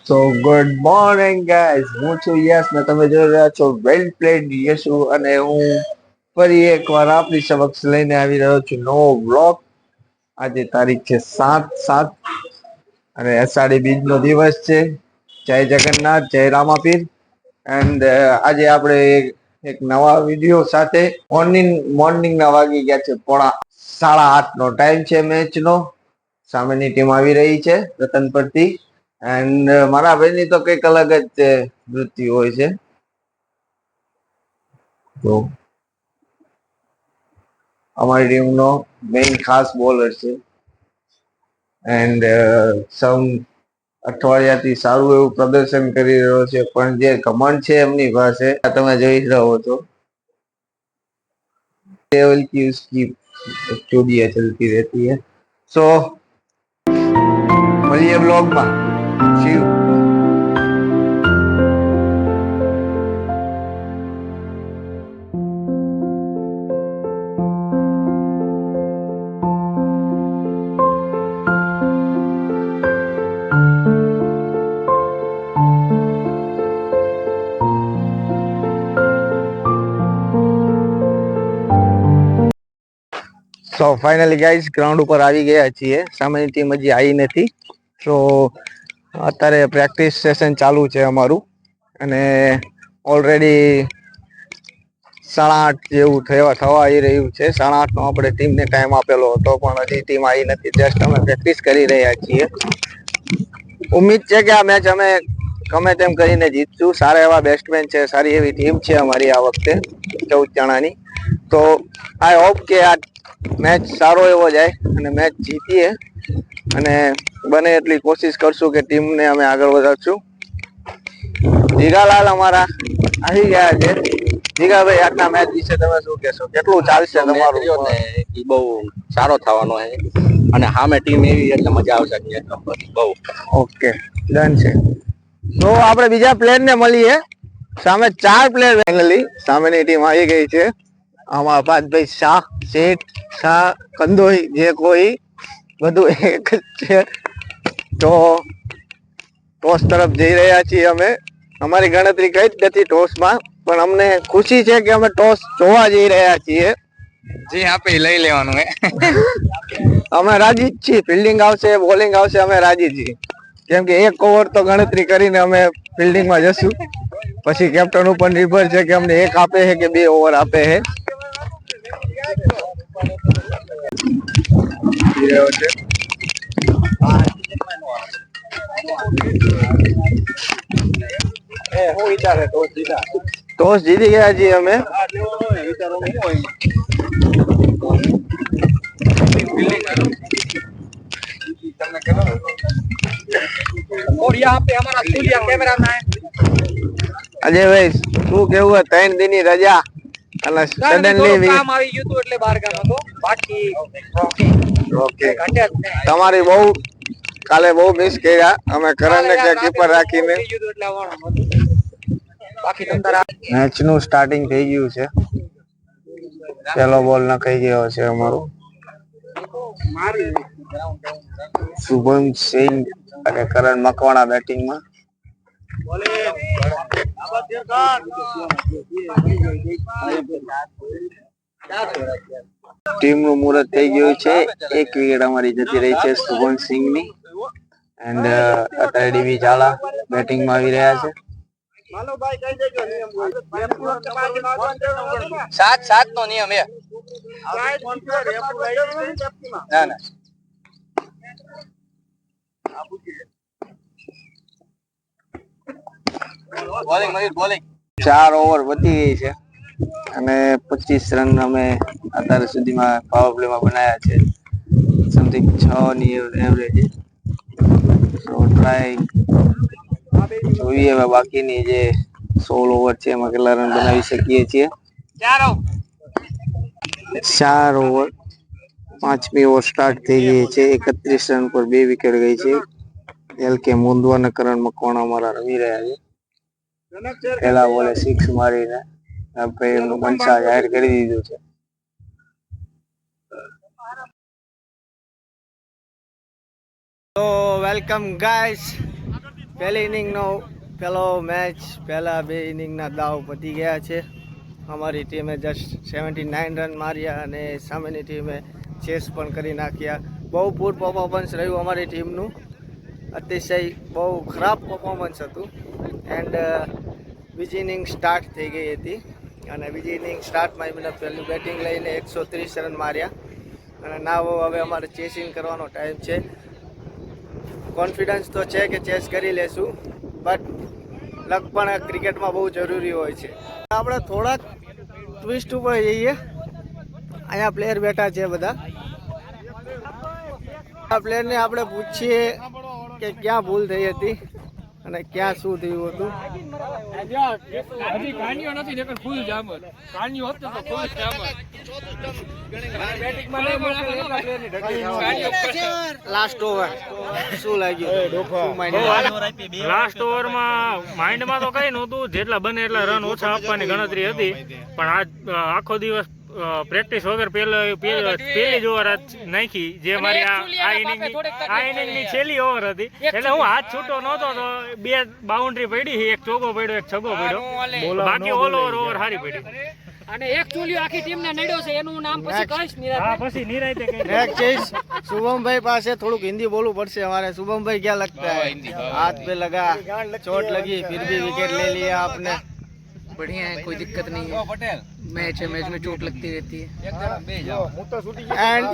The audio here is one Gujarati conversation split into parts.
સો ગુડ મોર્નિંગ ગાઈઝ, હું છું યસ ને તમે જોઈ રહ્યા છો વેલ પ્લેડ યશુ, અને હું ફરી એકવાર આપની સમક્ષ લઈને આવી રહ્યો છું નવો વ્લોગ. આજે તારીખ છે 7/7 અને અષાઢી બીજ નો દિવસ છે. જય જગન્નાથ, જય રામાપીર. એન્ડ આજે આપણે એક નવા વિડીયો સાથે મોર્નિંગ ના વાગી ગયા છે 8:30 નો ટાઈમ છે. મેચ નો સામેની ટીમ આવી રહી છે રતનપરથી. એન્ડ મારા ભાઈની તો કઈક અલગ જ વૃત્તિ હોય છે. તો અમારી ટીમ નો મેઇન ખાસ બોલર છે. એન્ડ સમ અઠવાડિયાથી સારું એવું પ્રદર્શન કરી રહ્યો છે, પણ જે ઘમંડ છે એમની પાસે તમે જોઈ રહ્યો છો. केवल की उसकी चोरियां चलती रहती है. सो મળીએ બ્લોગમાં. See you. So finally guys ground ઉપર આવી ગયા છીએ. સામેની ટીમ હજી આવી નથી. તો અત્યારે પ્રેક્ટિસ સેશન ચાલુ છે અમારું, અને ઓલરેડી 8:30 જેવું થવા આવી રહ્યું છે. 8:30 નો આપણે ટીમને ટાઈમ આપેલો હતો, પણ હજી ટીમ આવી નથી. જસ્ટ અમે પ્રેક્ટિસ કરી રહ્યા છીએ. ઉમ્મીદ છે કે આ મેચ અમે ગમે તેમ કરીને જીતશું. સારા એવા બેટ્સમેન છે, સારી એવી ટીમ છે અમારી આ વખતે 14 જણાની. તો આઈ હોપ કે આ મેચ સારો એવો જાય અને મેચ જીતીએ, અને બને એટલી કોશિશ કરશું કે ટીમને અમે આગળ વધારશું. જીગાલાલ અમારા આવી ગયા છે. જીગાભાઈ, આજના મેચ વિશે તમે શું કહેશો? કેટલું ચાલશે તમારું? એ બહુ સારો થવાનો છે, અને સામે ટીમ એવી એટલે મજા આવશે બહુ. ઓકે, ડન છે. તો આપણે બીજા પ્લેયર ને મળીએ. સામે 4 પ્લેયર ફાઇનલી સામેની ટીમ આવી ગઈ છે. આમાં અપાતભાઈ શાહ, શેઠ, શાહ, કંદોઈ, જે કોઈ બધું એક જ છે. તો ટોસ તરફ જઈ રહ્યા છીએ અમે. અમારી ગણતરી કઈ જ નથી ટોસમાં, પણ અમને ખુશી છે કે અમે ટોસ જોવા જઈ રહ્યા છીએ. જી આપે લઈ લેવાનું હે. અમે રાજી જ છીએ. ફિલ્ડિંગ આવશે, બોલિંગ આવશે, અમે રાજી છીએ. કેમ કે 1 ઓવર તો ગણતરી કરીને અમે ફિલ્ડિંગમાં જશું. પછી કેપ્ટન ઉપર નિર્ભર છે કે અમને 1 આપે છે કે 2 ઓવર આપે છે. ટોસ જીતી ગયા છીએ અમે. और यहाँ पे हमारा सूर्या कैमरा मैन અજયભાઈ, શું કેવું? 3 દિનની રજા અને સડનલી કામ આવી ગયું હતું એટલે બહાર ગામ હતો. બાકી ઓકે. તમારી બહુ કાલે બહુ મિસ કર્યા અમે કરણને કે કીપર રાખીને. મેચ નું સ્ટાર્ટિંગ થઈ ગયું છે. પેલો બોલ નખાઈ ગયો છે અમારો. શુભમ સિંહ અને કરણ મકવાણા બેટિંગમાં. ટીમ નું મુહૂર્ત થઈ ગયું છે. 1 વિકેટ અમારી જતી રહી છે શુભમ સિંહ ની. એન્ડ અત્યારે ડીવી ઝાલા બેટિંગમાં આવી રહ્યા છે. 7-7 નો નિયમ હે. ના ના બોલિંગ 4 ઓવર વધી ગઈ છે, અને 25 રન અમે અત્યાર સુધીમાં પાવર પ્લેમાં બનાવ્યા છે. સમથિંગ 6 ની એવરેજ. સો ટ્રાય જોઈએ હવે બાકીની જે 16 ઓવર છે એમાં કેટલા રન બનાવી શકીએ છીએ. 4 ઓવર 5મી ઓવર સ્ટાર્ટ થઈ ગઈ છે. 31 રન પર 2 વિકેટ ગઈ છે. એલકે મુંદવા અને કરણ મકવાણા અમારા રમી રહ્યા છે. પેલા બોલે 6 મારીને એમનું મનસા જાહેર કરી દીધું છે. તો વેલકમ ગાઈસ, પહેલી ઇનિંગનો પહેલો મેચ પહેલા 2 ઇનિંગના દાવ પતી ગયા છે. અમારી ટીમે જસ્ટ 79 રન માર્યા અને સામેની ટીમે ચેસ પણ કરી નાખ્યા. બહુ પૂર પરફોર્મન્સ રહ્યું અમારી ટીમનું, અતિશય બહુ ખરાબ પરફોર્મન્સ હતું. એન્ડ બીજી ઇનિંગ સ્ટાર્ટ થઈ ગઈ હતી અને બીજી ઇનિંગ સ્ટાર્ટમાં એમને પહેલું બેટિંગ લઈને 130 રન માર્યા અને નાવ હવે અમારે ચેસિંગ કરવાનો ટાઈમ છે. કોન્ફિડન્સ તો છે કે ચેસ કરી લેશું, બટ લક પણ ક્રિકેટમાં બહુ જરૂરી હોય છે. આપણે થોડાક ટ્વિસ્ટ ઉપર જઈએ. અહીંયા પ્લેયર બેઠા છે બધા. આ પ્લેયરને આપણે પૂછીએ કે ક્યાં ભૂલ થઈ હતી અને ક્યાં શું થયું હતું. લાસ્ટ ઓવર શું લાગ્યું? લાસ્ટ ઓવરમાં માઇન્ડમાં તો કઈ નહોતું, જેટલા બને એટલા રન ઓછા આપવાની ગણતરી હતી, પણ આજ આખો દિવસ પ્રેક્ટિસ વગર પહેલી જ ઓવર નાખી, જે મારી આ ઇનિંગની છેલ્લી ઓવર હતી. એટલે હું હાથ છૂટો નહોતો તો 2 બાઉન્ડ્રી પડી, એક ચોગ્ગો પડ્યો, એક છગ્ગો પડ્યો, બાકી ઓલ ઓવર હારી પડી. અને એક ચોલિયો આખી ટીમને નડ્યો છે, એનું નામ પછી કહીશ નિરાંતે. પછી નિરાંતે નેક્સ્ટ ચીઝ શુભમભાઈ પાસે થોડુંક હિન્દી બોલવું પડશે हमारे. शुभमભાઈ क्या लगता है? हाथ पे लगा, चोट लगी, फिर भी विकेट ले लिया आपने. बढ़िया है, कोई दिक्कत नहीं है. मैच है, मैच में चोट लगती रहती है. એન્ડ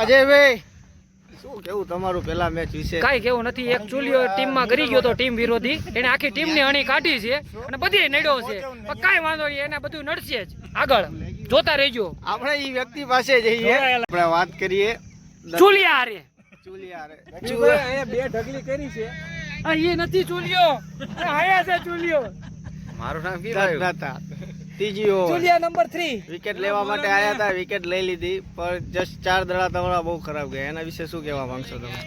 અજયભાઈ શું કેવું તમારું પેલા મેચ વિશે? કાંઈ કેવું નથી. એક ચોલિયો ટીમમાં ગરી ગયો તો ટીમ વિરોધી, એને આખી ટીમને અણી કાઢી છે અને બધી નડ્યો છે. પણ કાંઈ વાંધો નહીં, એને બધું નડશે જ. આગળ જોતા રહેજો. આપણે એ વ્યક્તિ પાસે જઈએ, આપણે વાત કરીએ. ચોલિયા હારે ચુલિયા બે ઢગલી કરી છે. એ નથી ચોલિયો, આયા છે ચોલિયો. મારું નામ કી ત્રીજી ઓવર ચોલિયા નંબર 3 વિકેટ લેવા માટે આવ્યા હતા, વિકેટ લઈ લીધી, પણ જસ્ટ 4 દડા તમારા બહુ ખરાબ ગયા. એના વિશે શું કહેવા માંગશો તમે?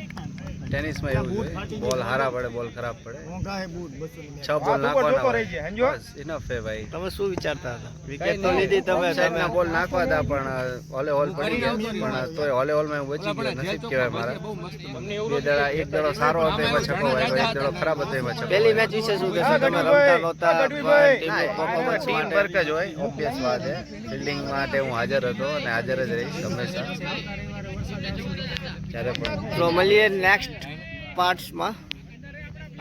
ટેનિસમાં એવું છે, બોલ હારા પડે, બોલ ખરાબ પડે. 6 બોલ નાખવાના હોય, બસ ઇનફ છે ભાઈ. તમે શું વિચારતા હતા? વિકેટ તો લીધી તમે, સાઈડના બોલ નાખવા હતા, પણ હોલે હોલ પડી ગયા. પણ તોય હોલે હોલમાં હું બચી ગયો, નસીબ કહેવાય મારા. 2 દડા, એક દડો સારો હતો એમાં છક્કો વાગ્યો, એક દડો ખરાબ હતો એમાં છક્કો. પહેલી મેચ વિશે શું કહેશો? તમે રમતા નહોતા, પરફોર્મન્સ ટીમ માટે વર્ક જ હોય, ઓબ્વિયસ વાત છે. ફિલ્ડિંગ માટે હું હાજર હતો અને હાજર જ રહીશ હંમેશા, ત્યારે પણ. તો મળીએ નેક્સ્ટ પાર્ટ્સમાં.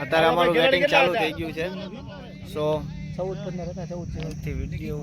અત્યારે અમારું બેટિંગ ચાલુ થઈ ગયું છે. સો 14 video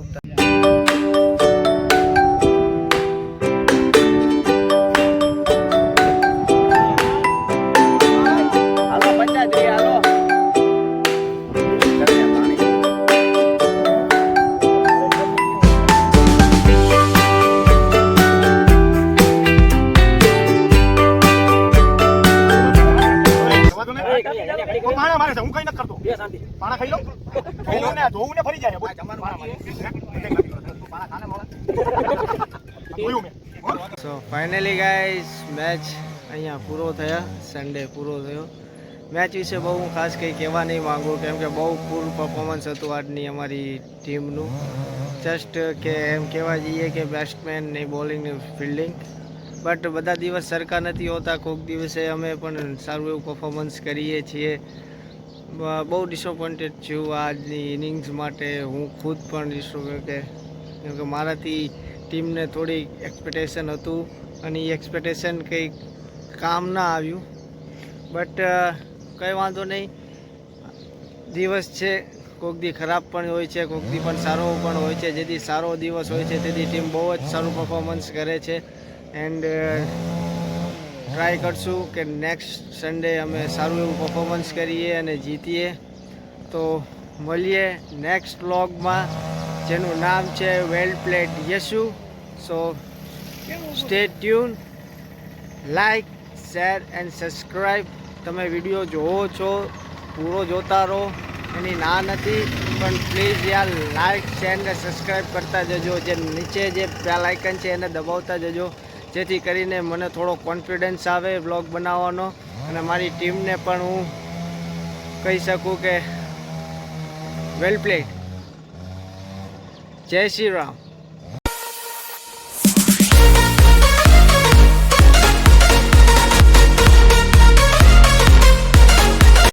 so finally guys match અહીંયા પૂરો થયા, સન્ડે પૂરો થયો. મેચ વિશે બહુ હું ખાસ કંઈ કહેવા નહીં માગું, કેમ કે બહુ પૂરું પરફોર્મન્સ હતું આજની અમારી ટીમનું. જસ્ટ કે એમ કહેવા જઈએ કે બેટ્સમેન ને બોલિંગ ને ફિલ્ડિંગ, બટ બધા દિવસ સરખા નથી હોતા. કોઈક દિવસે અમે પણ સારું એવું પરફોર્મન્સ કરીએ છીએ. બહુ ડિસઅપોઇન્ટેડ છું આજની ઇનિંગ્સ માટે. હું ખુદ પણ ડિસઅપોઇન્ટેડ, કેમ કે મારાથી ટીમને થોડી એક્સપેક્ટેશન હતું અને એ એક્સપેક્ટેશન કંઈ કામ ના આવ્યું. બટ કંઈ વાંધો નહીં, દિવસ છે, કોઈક દી ખરાબ પણ હોય છે, કોઈક દી પણ સારો પણ હોય છે. જેથી સારો દિવસ હોય છે તેથી ટીમ બહુ જ સારું પરફોર્મન્સ કરે છે. એન્ડ ટ્રાય કરશું કે નેક્સ્ટ સન્ડે અમે સારું એવું પરફોર્મન્સ કરીએ અને જીતીએ. તો મળીએ નેક્સ્ટ વ્લોગમાં, જેનું નામ છે well played Yashu. So stay tune, like, share and subscribe. તમે વિડીયો જોવો છો, પૂરો જોતા રહો, એની ના નથી, પણ પ્લીઝ યાર લાઈક, શેર અને સબસ્ક્રાઈબ કરતા જજો. જે નીચે જે બેલ આઇકન છે એને દબાવતા જજો, જેથી કરીને મને થોડો કોન્ફિડન્સ આવે વ્લોગ બનાવવાનો અને મારી ટીમને પણ હું કહી શકું કે વેલ પ્લેડ. જય શ્રી રામ.